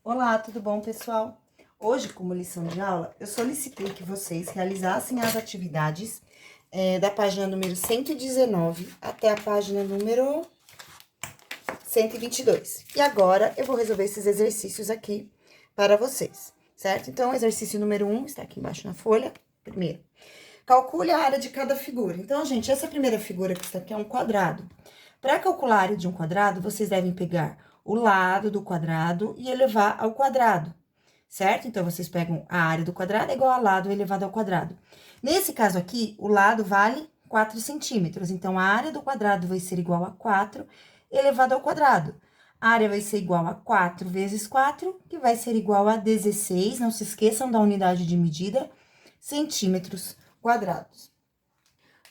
Olá, tudo bom, pessoal? Hoje, como lição de aula, eu solicitei que vocês realizassem as atividades da página número 119 até a página número 122. E agora, eu vou resolver esses exercícios aqui para vocês, certo? Então, exercício número 1 está aqui embaixo na folha. Primeiro, calcule a área de cada figura. Então, gente, essa primeira figura que está aqui é um quadrado. Para calcular a área de um quadrado, vocês devem pegar o lado do quadrado e elevar ao quadrado, certo? Então, vocês pegam a área do quadrado é igual a lado elevado ao quadrado. Nesse caso aqui, o lado vale 4 centímetros. Então, a área do quadrado vai ser igual a 4 elevado ao quadrado. A área vai ser igual a 4 vezes 4, que vai ser igual a 16, não se esqueçam da unidade de medida, centímetros quadrados.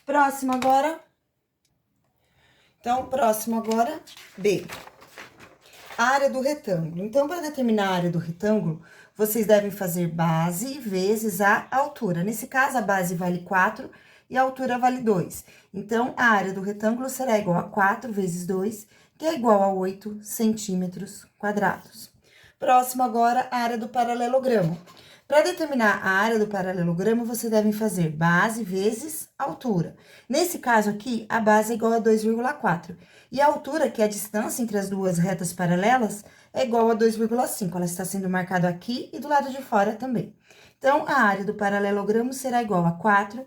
Próximo agora. Então, próximo agora, B. A área do retângulo. Então, para determinar a área do retângulo, vocês devem fazer base vezes a altura. Nesse caso, a base vale 4 e a altura vale 2. Então, a área do retângulo será igual a 4 vezes 2, que é igual a 8 centímetros quadrados. Próximo agora, a área do paralelogramo. Para determinar a área do paralelogramo, vocês devem fazer base vezes altura. Nesse caso aqui, a base é igual a 2,4. E a altura, que é a distância entre as duas retas paralelas, é igual a 2,5. Ela está sendo marcada aqui e do lado de fora também. Então, a área do paralelogramo será igual a 4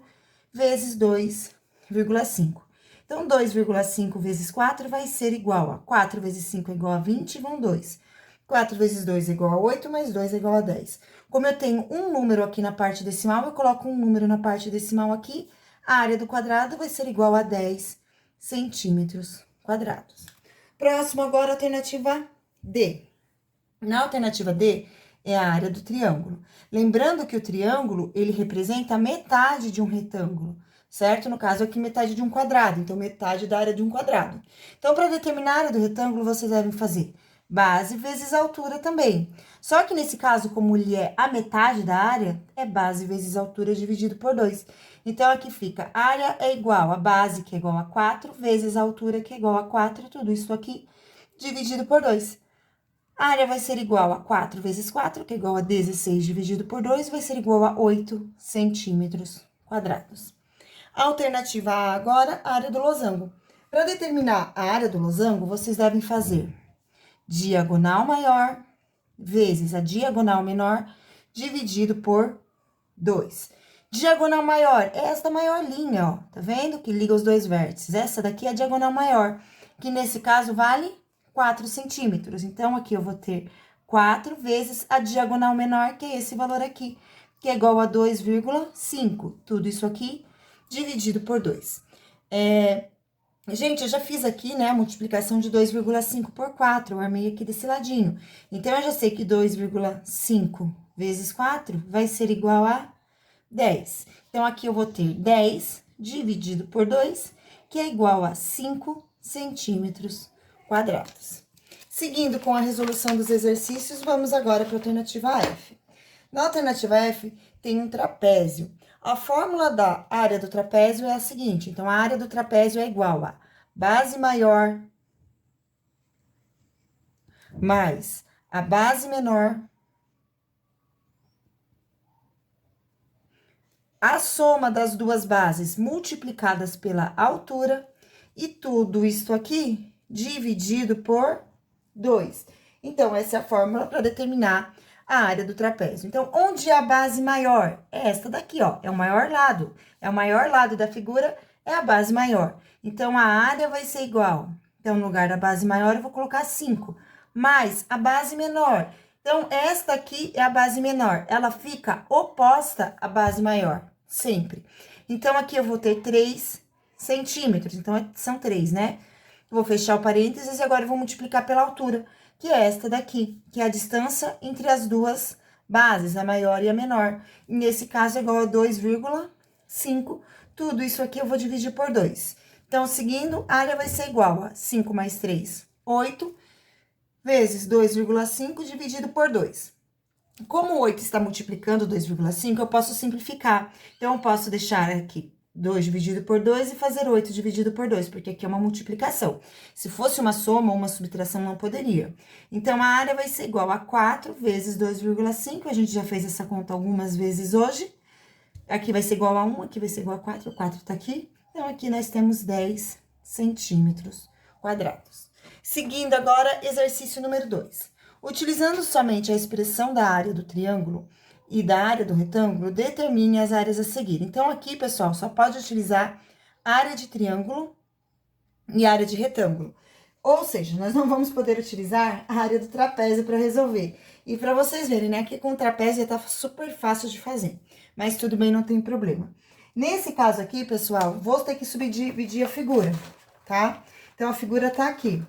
vezes 2,5. Então, 2,5 vezes 4 vai ser igual a 4 vezes 5 é igual a 20, vão 2. 4 vezes 2 é igual a 8, mais 2 é igual a 10. Como eu tenho um número aqui na parte decimal, eu coloco um número na parte decimal aqui. A área do quadrado vai ser igual a 10 centímetros quadrados. Próximo agora, alternativa D. Na alternativa D, é a área do triângulo. Lembrando que o triângulo, ele representa a metade de um retângulo, certo? No caso aqui, metade de um quadrado, então metade da área de um quadrado. Então, para determinar a área do retângulo, vocês devem fazer base vezes altura também. Só que nesse caso, como ele é a metade da área, é base vezes altura dividido por 2. Então, aqui fica, área é igual a base, que é igual a 4, vezes a altura, que é igual a 4, tudo isso aqui, dividido por 2. A área vai ser igual a 4 vezes 4, que é igual a 16 dividido por 2, vai ser igual a 8 centímetros quadrados. Alternativa A agora, a área do losango. Para determinar a área do losango, vocês devem fazer diagonal maior vezes a diagonal menor, dividido por 2. Diagonal maior é esta maior linha, ó, tá vendo? Que liga os dois vértices. Essa daqui é a diagonal maior, que nesse caso vale 4 centímetros. Então, aqui eu vou ter 4 vezes a diagonal menor, que é esse valor aqui, que é igual a 2,5. Tudo isso aqui dividido por 2. Gente, eu já fiz aqui, né, a multiplicação de 2,5 por 4, eu armei aqui desse ladinho. Então, eu já sei que 2,5 vezes 4 vai ser igual a 10. Então, aqui eu vou ter 10 dividido por 2, que é igual a 5 centímetros quadrados. Seguindo com a resolução dos exercícios, vamos agora para a alternativa F. Na alternativa F, tem um trapézio. A fórmula da área do trapézio é a seguinte, então, a área do trapézio é igual a base maior mais a base menor, a soma das duas bases multiplicadas pela altura, e tudo isso aqui dividido por 2. Então, essa é a fórmula para determinar a área do trapézio. Então, onde é a base maior? É esta daqui, ó, é o maior lado. É o maior lado da figura, é a base maior. Então, a área vai ser igual. Então, no lugar da base maior, eu vou colocar 5, mais a base menor. Então, esta aqui é a base menor, ela fica oposta à base maior, sempre. Então, aqui eu vou ter 3 centímetros, então, são 3, né? Vou fechar o parênteses e agora eu vou multiplicar pela altura, que é esta daqui, que é a distância entre as duas bases, a maior e a menor. E nesse caso, é igual a 2,5. Tudo isso aqui eu vou dividir por 2. Então, seguindo, a área vai ser igual a 5 mais 3, 8, vezes 2,5 dividido por 2. Como o 8 está multiplicando 2,5, eu posso simplificar. Então, eu posso deixar aqui 2 dividido por 2 e fazer 8 dividido por 2, porque aqui é uma multiplicação. Se fosse uma soma ou uma subtração, não poderia. Então, a área vai ser igual a 4 vezes 2,5, a gente já fez essa conta algumas vezes hoje. Aqui vai ser igual a 1, aqui vai ser igual a 4, o 4 tá aqui. Então, aqui nós temos 10 centímetros quadrados. Seguindo agora, exercício número 2. Utilizando somente a expressão da área do triângulo e da área do retângulo, determine as áreas a seguir. Então, aqui, pessoal, só pode utilizar área de triângulo e área de retângulo. Ou seja, nós não vamos poder utilizar a área do trapézio para resolver. E para vocês verem, né, que com o trapézio tá super fácil de fazer. Mas tudo bem, não tem problema. Nesse caso aqui, pessoal, vou ter que subdividir a figura, tá? Então, a figura tá aqui.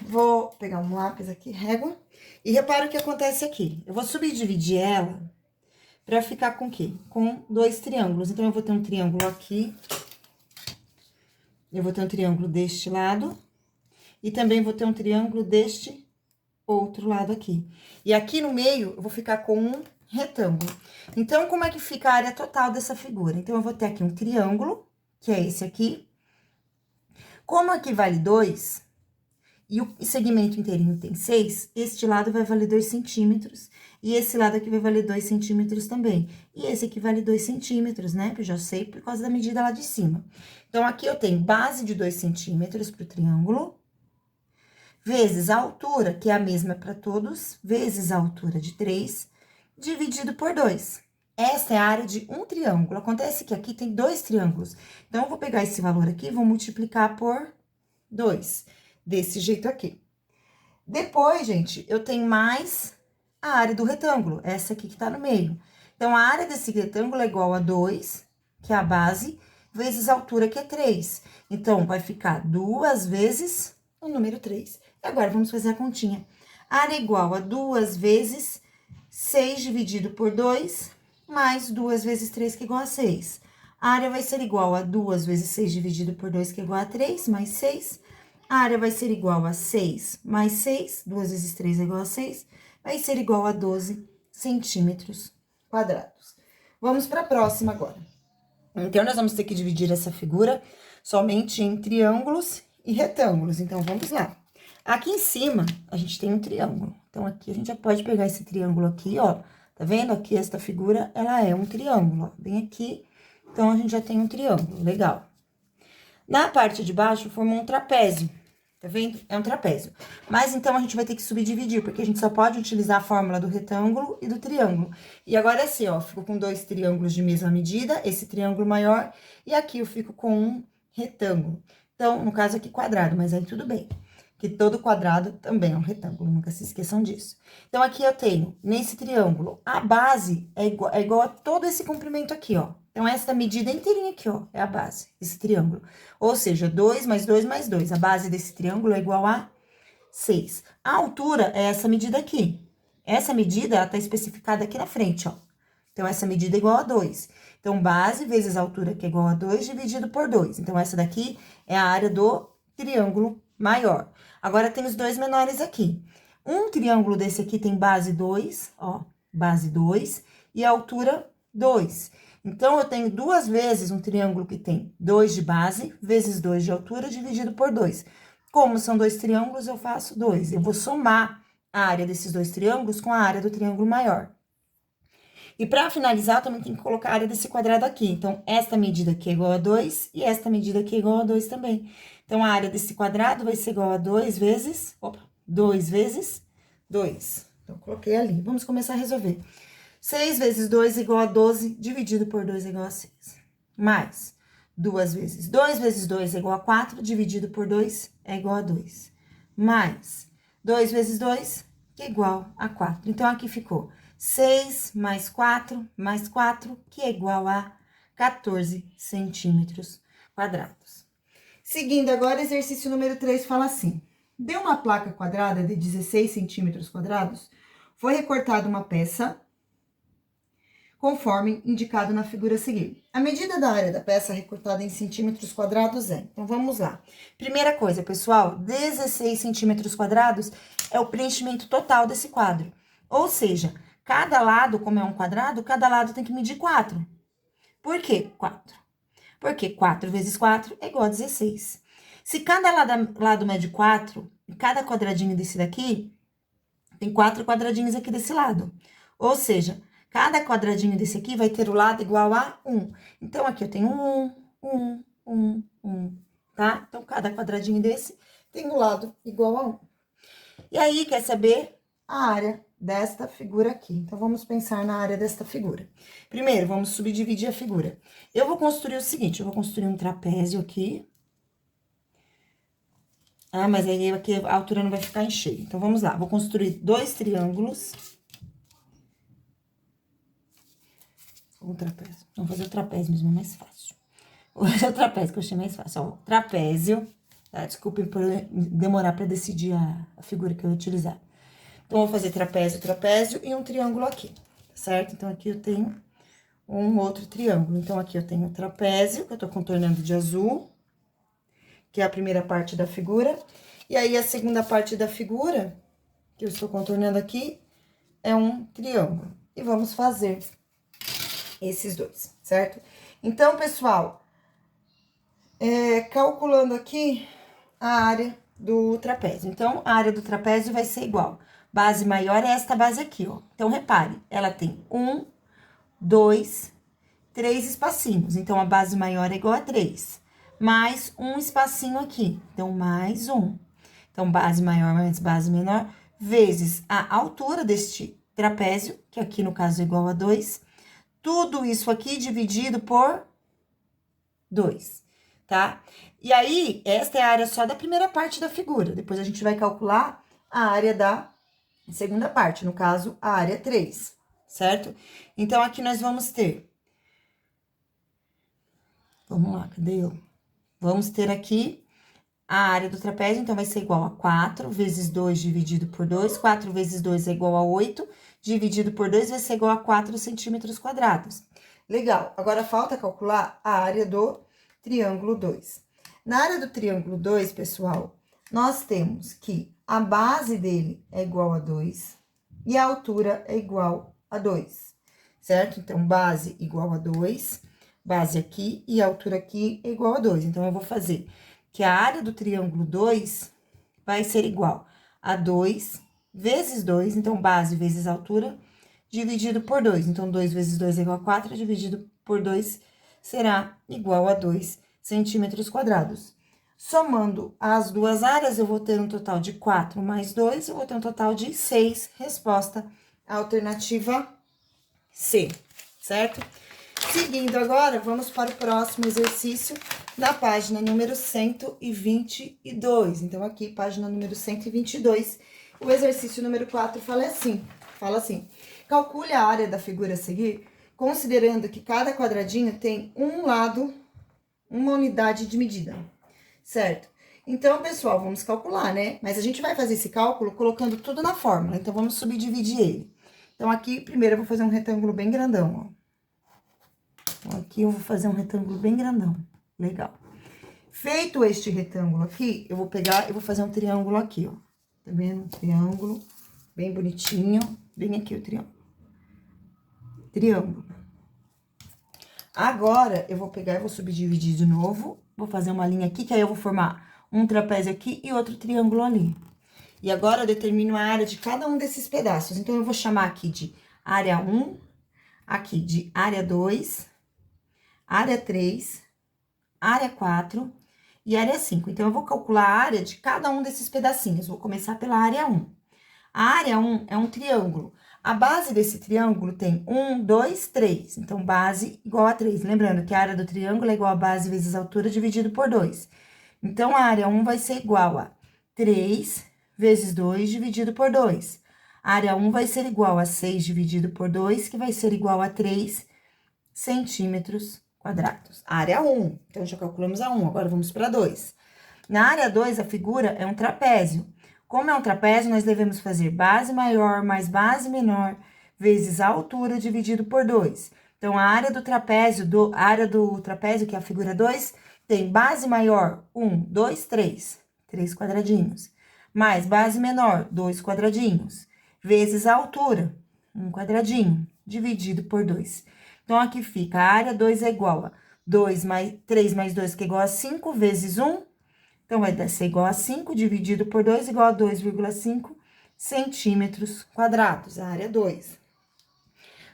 Vou pegar um lápis aqui, régua. E repara o que acontece aqui. Eu vou subdividir ela pra ficar com o quê? Com 2 triângulos. Então, eu vou ter um triângulo aqui. Eu vou ter um triângulo deste lado. E também vou ter um triângulo deste outro lado aqui. E aqui no meio, eu vou ficar com um retângulo. Então, como é que fica a área total dessa figura? Então, eu vou ter aqui um triângulo, que é esse aqui. Como aqui vale 2... e o segmento inteirinho tem 6, este lado vai valer 2 centímetros, e esse lado aqui vai valer 2 centímetros também. E esse aqui vale 2 centímetros, né? Que eu já sei por causa da medida lá de cima. Então, aqui eu tenho base de 2 centímetros pro triângulo, vezes a altura, que é a mesma para todos, vezes a altura de 3, dividido por 2. Essa é a área de um triângulo. Acontece que aqui tem 2 triângulos. Então, eu vou pegar esse valor aqui e vou multiplicar por 2. Desse jeito aqui. Depois, gente, eu tenho mais a área do retângulo, essa aqui que tá no meio. Então, a área desse retângulo é igual a 2, que é a base, vezes a altura, que é 3. Então, vai ficar 2 vezes o número 3. E agora, vamos fazer a continha. A área é igual a 2 vezes 6 dividido por 2, mais 2 vezes 3, que é igual a 6. A área vai ser igual a 2 vezes 6 dividido por 2, que é igual a 3, mais 6. A área vai ser igual a 6 mais 6, 2 vezes 3 é igual a 6, vai ser igual a 12 centímetros quadrados. Vamos para a próxima agora. Então, nós vamos ter que dividir essa figura somente em triângulos e retângulos. Então, vamos lá. Aqui em cima, a gente tem um triângulo. Então, aqui a gente já pode pegar esse triângulo aqui, ó. Tá vendo? Aqui, esta figura, ela é um triângulo, ó. Bem aqui, então, a gente já tem um triângulo, legal. Na parte de baixo, formou um trapézio. Tá vendo? É um trapézio. Mas, então, a gente vai ter que subdividir, porque a gente só pode utilizar a fórmula do retângulo e do triângulo. E agora, assim, ó, fico com 2 triângulos de mesma medida, esse triângulo maior, e aqui eu fico com um retângulo. Então, no caso aqui, quadrado, mas aí tudo bem. Que todo quadrado também é um retângulo, nunca se esqueçam disso. Então, aqui eu tenho, nesse triângulo, a base é igual a todo esse comprimento aqui, ó. Então, essa medida inteirinha aqui, ó, é a base desse triângulo. Ou seja, 2 mais 2 mais 2. A base desse triângulo é igual a 6. A altura é essa medida aqui. Essa medida, ela tá especificada aqui na frente, ó. Então, essa medida é igual a 2. Então, base vezes a altura, que é igual a 2, dividido por 2. Então, essa daqui é a área do triângulo maior. Agora, tem os dois menores aqui. Um triângulo desse aqui tem base 2, ó, base 2, e a altura 2. Então, eu tenho 2 vezes um triângulo que tem 2 de base, vezes 2 de altura, dividido por 2. Como são 2 triângulos, eu faço 2. Eu vou somar a área desses 2 triângulos com a área do triângulo maior. E para finalizar, eu também tenho que colocar a área desse quadrado aqui. Então, esta medida aqui é igual a 2 e esta medida aqui é igual a 2 também. Então, a área desse quadrado vai ser igual a 2 vezes... Opa! 2 vezes 2. Então, coloquei ali. Vamos começar a resolver. 6 vezes 2 é igual a 12, dividido por 2 é igual a 6. Mais 2 vezes 2 é igual a 4, dividido por 2 é igual a 2. Mais 2 vezes 2, que é igual a 4. Então, aqui ficou 6 mais 4, que é igual a 14 centímetros quadrados. Seguindo agora, exercício número 3 fala assim. De uma placa quadrada de 16 centímetros quadrados, foi recortada uma peça conforme indicado na figura a seguir. A medida da área da peça recortada em centímetros quadrados é... Então, vamos lá. Primeira coisa, pessoal, 16 centímetros quadrados é o preenchimento total desse quadro. Ou seja, cada lado, como é um quadrado, cada lado tem que medir 4. Por quê 4? Porque 4 vezes 4 é igual a 16. Se cada lado mede 4, e cada quadradinho desse daqui, tem 4 quadradinhos aqui desse lado. Ou seja, cada quadradinho desse aqui vai ter o lado igual a 1. Então, aqui eu tenho 1, tá? Então, cada quadradinho desse tem o lado igual a 1. E aí, quer saber a área desta figura aqui? Então, vamos pensar na área desta figura. Primeiro, vamos subdividir a figura. Eu vou construir o seguinte, eu vou construir um trapézio aqui. Ah, mas aí aqui a altura não vai ficar em cheio. Então, vamos lá. Vou construir 2 triângulos. O trapézio. Vamos fazer o trapézio mesmo, é mais fácil. Vou fazer o trapézio, que eu achei mais fácil. Ó, trapézio. Tá? Desculpem por demorar pra decidir a figura que eu vou utilizar. Então, vou fazer trapézio, trapézio e um triângulo aqui, certo? Então, aqui eu tenho um outro triângulo. Então, aqui eu tenho o trapézio, que eu tô contornando de azul, que é a primeira parte da figura. E aí, a segunda parte da figura, que eu estou contornando aqui, é um triângulo. E vamos fazer esses dois, certo? Então, pessoal, calculando aqui a área do trapézio. Então, a área do trapézio vai ser igual. Base maior é esta base aqui, ó. Então, repare, ela tem 1, 2, 3 espacinhos. Então, a base maior é igual a 3. Mais um espacinho aqui. Então, mais um. Então, base maior mais base menor, vezes a altura deste trapézio, que aqui no caso é igual a 2. Tudo isso aqui dividido por 2, tá? E aí, esta é a área só da primeira parte da figura. Depois, a gente vai calcular a área da segunda parte, no caso, a área 3, certo? Então, aqui nós vamos ter... Vamos lá, cadê eu? Vamos ter aqui a área do trapézio, então, vai ser igual a 4 vezes 2 dividido por 2. 4 vezes 2 é igual a 8, dividido por 2 vai ser igual a 4 centímetros quadrados. Legal, agora falta calcular a área do triângulo 2. Na área do triângulo 2, pessoal, nós temos que a base dele é igual a 2 e a altura é igual a 2, certo? Então, base igual a 2, base aqui e a altura aqui é igual a 2. Então, eu vou fazer que a área do triângulo 2 vai ser igual a 2 vezes 2, então, base vezes altura, dividido por 2. Então, 2 vezes 2 é igual a 4, dividido por 2 será igual a 2 centímetros quadrados. Somando as duas áreas, eu vou ter um total de 4 mais 2, eu vou ter um total de 6. Resposta alternativa C, certo? Seguindo agora, vamos para o próximo exercício, na página número 122. Então, aqui, página número 122, o exercício número 4 fala assim, calcule a área da figura a seguir, considerando que cada quadradinho tem um lado, uma unidade de medida, certo? Então, pessoal, vamos calcular, né? Mas a gente vai fazer esse cálculo colocando tudo na fórmula, então, vamos subdividir ele. Então, aqui, primeiro, eu vou fazer um retângulo bem grandão, ó. Então, aqui eu vou fazer um retângulo bem grandão, legal. Feito este retângulo aqui, eu vou pegar e vou fazer um triângulo aqui, ó. Tá vendo? Um triângulo bem bonitinho, bem aqui o triângulo. Triângulo. Agora, eu vou pegar e vou subdividir de novo, vou fazer uma linha aqui, que aí eu vou formar um trapézio aqui e outro triângulo ali. E agora, eu determino a área de cada um desses pedaços. Então, eu vou chamar aqui de área 1, aqui de área 2, área 3, área 4 e área 5. Então, eu vou calcular a área de cada um desses pedacinhos. Vou começar pela área 1. A área 1 é um triângulo. A base desse triângulo tem 1, 2, 3. Então, base igual a 3. Lembrando que a área do triângulo é igual a base vezes a altura dividido por 2. Então, a área 1 vai ser igual a 3 vezes 2 dividido por 2. A área 1 vai ser igual a 6 dividido por 2, que vai ser igual a 3 centímetros quadrados. Área 1. Então, já calculamos a 1, agora vamos para 2. Na área 2, a figura é um trapézio. Como é um trapézio, nós devemos fazer base maior mais base menor vezes a altura dividido por 2. Então, a área do trapézio, que é a figura 2, tem base maior, 1, 2, 3. 3 quadradinhos. Mais base menor, 2 quadradinhos. Vezes a altura, 1 quadradinho, dividido por 2. Então, aqui fica, a área 2 é igual a 3 mais 2, que é igual a 5, vezes 1. Então, vai ser igual a 5, dividido por 2, igual a 2,5 centímetros quadrados, a área 2.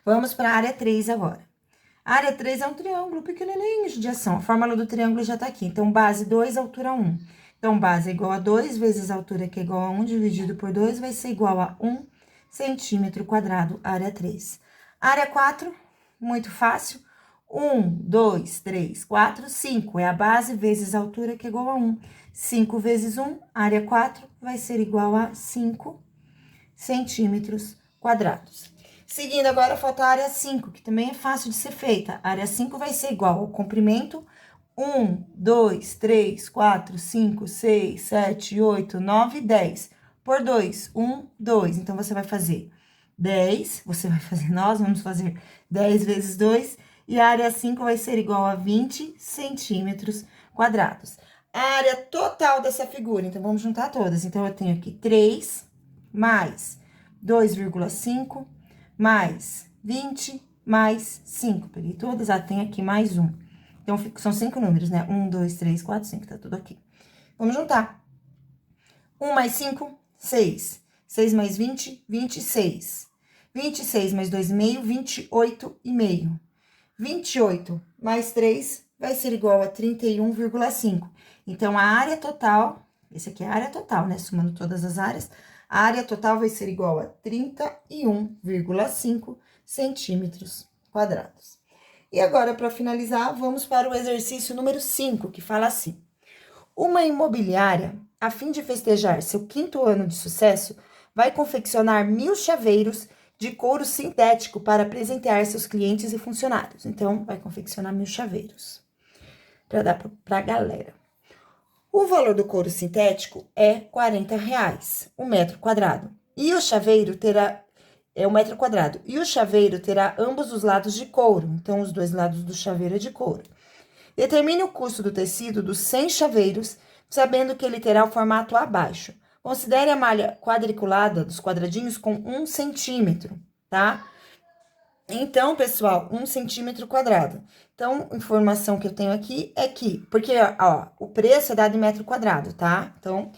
Vamos para a área 3 agora. A área 3 é um triângulo pequenininho de ação. A fórmula do triângulo já tá aqui. Então, base 2, altura 1. Então, base é igual a 2 vezes a altura, que é igual a 1, dividido por 2, vai ser igual a 1 centímetro quadrado, área 3. Área 4, muito fácil. 1, 2, 3, 4, 5. É a base vezes a altura, que é igual a 1. 5 vezes 1, área 4, vai ser igual a 5 centímetros quadrados. Seguindo agora, falta a área 5, que também é fácil de ser feita. A área 5 vai ser igual ao comprimento 1, 2, 3, 4, 5, 6, 7, 8, 9, 10. Por 2, 1, 2. Então, você vai fazer 10, nós vamos fazer 10 vezes 2, e a área 5 vai ser igual a 20 centímetros quadrados. A área total dessa figura, então, vamos juntar todas. Então, eu tenho aqui 3 mais 2,5 mais 20 mais 5. Peguei todas, tem aqui mais 1. Então, são 5 números, né? 1, 2, 3, 4, 5, tá tudo aqui. Vamos juntar. 1 mais 5, 6. 6 mais 20, 26. 26 mais 2,5, 28,5. 28 mais 3 vai ser igual a 31,5. Então, a área total, esse aqui é a área total, né? Somando todas as áreas, a área total vai ser igual a 31,5 centímetros quadrados. E agora, para finalizar, vamos para o exercício número 5, que fala assim: uma imobiliária, a fim de festejar seu 5º ano de sucesso, vai confeccionar 1000 chaveiros de couro sintético para presentear seus clientes e funcionários. Então, vai confeccionar 1000 chaveiros para dar para a galera. O valor do couro sintético é R$40 o metro quadrado. E o chaveiro terá... É o metro quadrado. E o chaveiro terá ambos os lados de couro. Então, os dois lados do chaveiro é de couro. Determine o custo do tecido dos 100 chaveiros, sabendo que ele terá o formato abaixo. Considere a malha quadriculada dos quadradinhos com 1 centímetro, tá? Então, pessoal, 1 centímetro quadrado. Então, informação que eu tenho aqui é que... Porque, ó, o preço é dado em metro quadrado, tá? Então,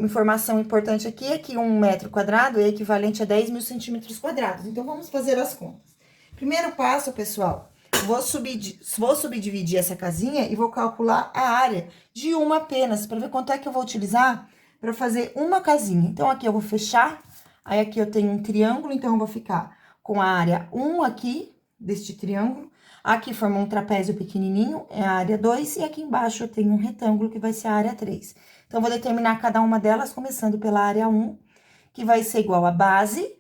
informação importante aqui é que 1 metro quadrado é equivalente a 10.000 centímetros quadrados. Então, vamos fazer as contas. Primeiro passo, pessoal, vou subdividir essa casinha e vou calcular a área de uma apenas, para ver quanto é que eu vou utilizar para fazer uma casinha. Então, aqui eu vou fechar, aí aqui eu tenho um triângulo, então eu vou ficar com a área 1 aqui, deste triângulo. Aqui formou um trapézio pequenininho, é a área 2, e aqui embaixo eu tenho um retângulo, que vai ser a área 3. Então, vou determinar cada uma delas, começando pela área 1, que vai ser igual a base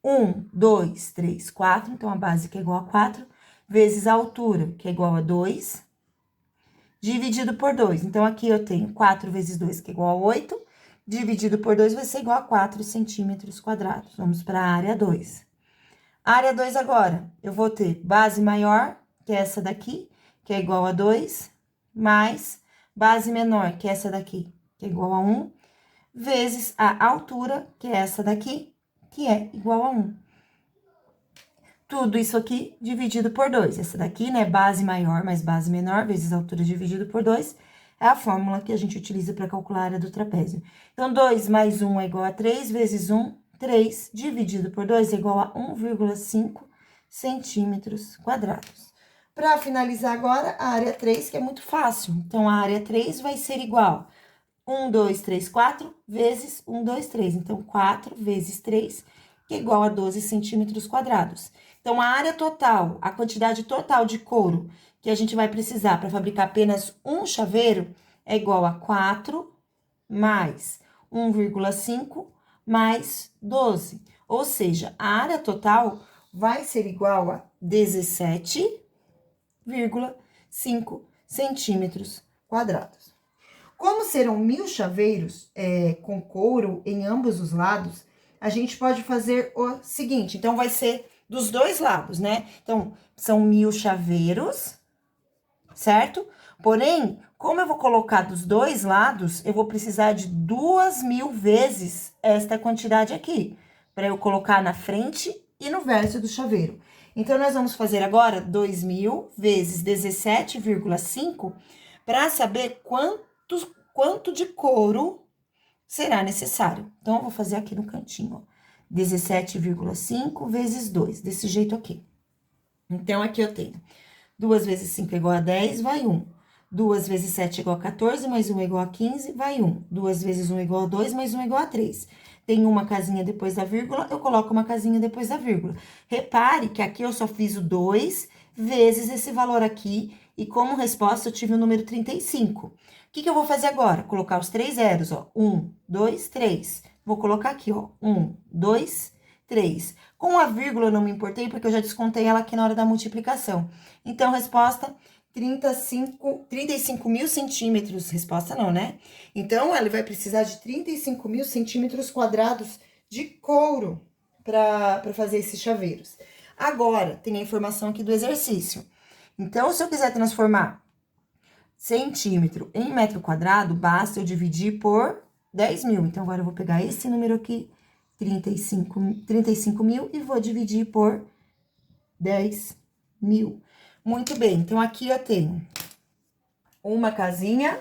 1, 2, 3, 4, então, a base que é igual a 4, vezes a altura, que é igual a 2, dividido por 2. Então, aqui eu tenho 4 vezes 2, que é igual a 8, dividido por 2 vai ser igual a 4 centímetros quadrados. Vamos para a área 2. Área 2 agora, eu vou ter base maior, que é essa daqui, que é igual a 2, mais base menor, que é essa daqui, que é igual a 1, vezes a altura, que é essa daqui, que é igual a 1. Tudo isso aqui dividido por 2. Essa daqui, né, base maior mais base menor, vezes a altura dividido por 2, é a fórmula que a gente utiliza para calcular a área do trapézio. Então, 2 mais 1 é igual a 3, vezes 1, 3, dividido por 2 é igual a 1,5 centímetros quadrados. Para finalizar agora, a área 3, que é muito fácil. Então, a área 3 vai ser igual a 1, 2, 3, 4, vezes 1, 2, 3. Então, 4 vezes 3, que é igual a 12 centímetros quadrados. Então, a área total, a quantidade total de couro que a gente vai precisar para fabricar apenas um chaveiro é igual a 4 mais 1,5 mais 12. Ou seja, a área total vai ser igual a 17,5 centímetros quadrados. Como serão 1000 chaveiros com couro em ambos os lados, a gente pode fazer o seguinte. Então, vai ser dos dois lados, né? Então, são 1000 chaveiros, certo? Porém, como eu vou colocar dos dois lados, eu vou precisar de 2000 vezes esta quantidade aqui, para eu colocar na frente e no verso do chaveiro. Então, nós vamos fazer agora 2.000 vezes 17,5 para saber quanto de couro será necessário. Então, eu vou fazer aqui no cantinho, ó. 17,5 vezes 2, desse jeito aqui. Então, aqui eu tenho 2 vezes 5 é igual a 10, vai 1. 2 vezes 7 é igual a 14, mais 1 é igual a 15, vai 1. 2 vezes 1 é igual a 2, mais 1 é igual a 3. Tem uma casinha depois da vírgula, eu coloco uma casinha depois da vírgula. Repare que aqui eu só fiz o 2 vezes esse valor aqui, e como resposta eu tive o número 35. O que eu vou fazer agora? Colocar os 3 zeros, ó. 1, 2, 3. Vou colocar aqui, ó. 1, 2, 3. Com a vírgula eu não me importei, porque eu já descontei ela aqui na hora da multiplicação. Então, resposta 35 mil centímetros. Resposta não, né? Então, ela vai precisar de 35 mil centímetros quadrados de couro para fazer esses chaveiros. Agora, tem a informação aqui do exercício. Então, se eu quiser transformar centímetro em metro quadrado, basta eu dividir por 10 mil. Então, agora eu vou pegar esse número aqui, 35 mil, e vou dividir por 10 mil. Muito bem, então aqui eu tenho uma casinha,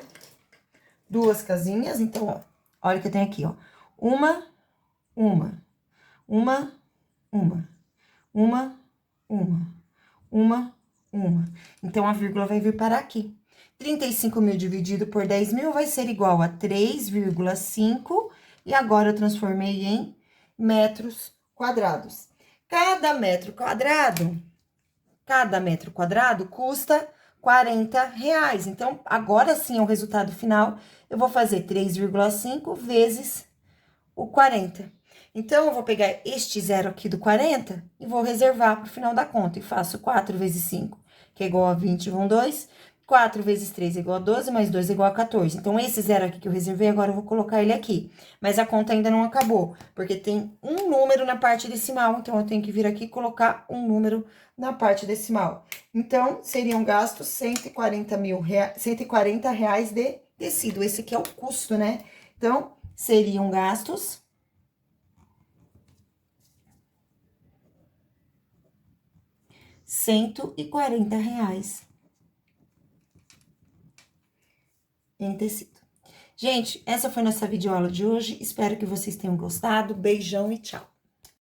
duas casinhas, então, ó, olha o que eu tenho aqui, ó. Uma. Então, a vírgula vai vir para aqui. 35 mil dividido por 10 mil vai ser igual a 3,5, e agora eu transformei em metros quadrados. Cada metro quadrado custa R$40. Então, agora sim é o resultado final. Eu vou fazer 3,5 vezes o 40. Então, eu vou pegar este zero aqui do 40 e vou reservar para o final da conta. E faço 4 vezes 5, que é igual a 20, vão 2. 4 vezes 3 é igual a 12, mais 2 é igual a 14. Então, esse zero aqui que eu reservei, agora eu vou colocar ele aqui. Mas a conta ainda não acabou, porque tem um número na parte decimal. Então, eu tenho que vir aqui e colocar um número na parte decimal. Então, seriam gastos R$140.000 de tecido. Esse aqui é o custo, né? Então, seriam gastos R$140 em tecido. Gente, essa foi nossa videoaula de hoje. Espero que vocês tenham gostado. Beijão e tchau!